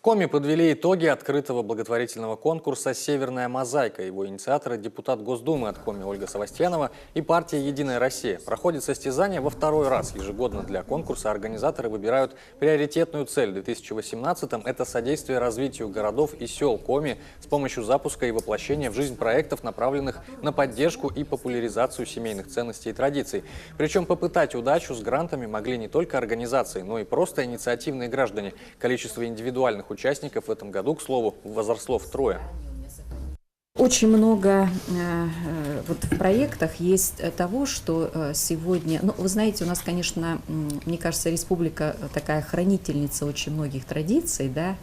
В Коми подвели итоги открытого благотворительного конкурса «Северная мозаика». Его инициаторы – депутат Госдумы от Коми Ольга Савастьянова и партия «Единая Россия». Проходит состязание во второй раз. Ежегодно для конкурса организаторы выбирают приоритетную цель. В 2018-м – это содействие развитию городов и сел Коми с помощью запуска и воплощения в жизнь проектов, направленных на поддержку и популяризацию семейных ценностей и традиций. Причем попытать удачу с грантами могли не только организации, но и просто инициативные граждане. Количество индивидуальных участников в этом году, к слову, возросло втрое. Очень много вот в проектах есть того, что сегодня, ну, вы знаете, у нас, конечно, мне кажется, республика такая хранительница очень многих традиций, да,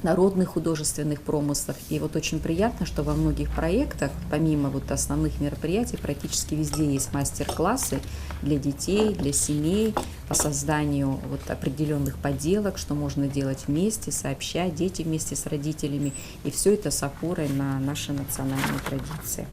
народных художественных промыслов. И вот очень приятно, что во многих проектах, помимо вот основных мероприятий, практически везде есть мастер-классы для детей, для семей по созданию вот определенных поделок, что можно делать вместе, сообща, дети вместе с родителями. И все это с опорой на наши национальные традиции.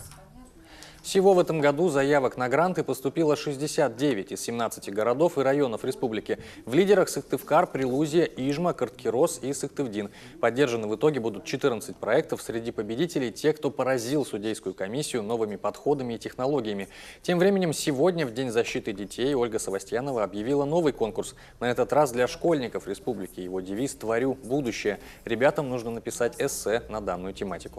Всего в этом году заявок на гранты поступило 69 из 17 городов и районов республики. В лидерах Сыктывкар, Прилузье, Ижма, Карткирос и Сыктывдин. Поддержаны в итоге будут 14 проектов. Среди победителей те, кто поразил судейскую комиссию новыми подходами и технологиями. Тем временем сегодня, в День защиты детей, Ольга Савастьянова объявила новый конкурс. На этот раз для школьников республики. Его девиз «Творю будущее». Ребятам нужно написать эссе на данную тематику.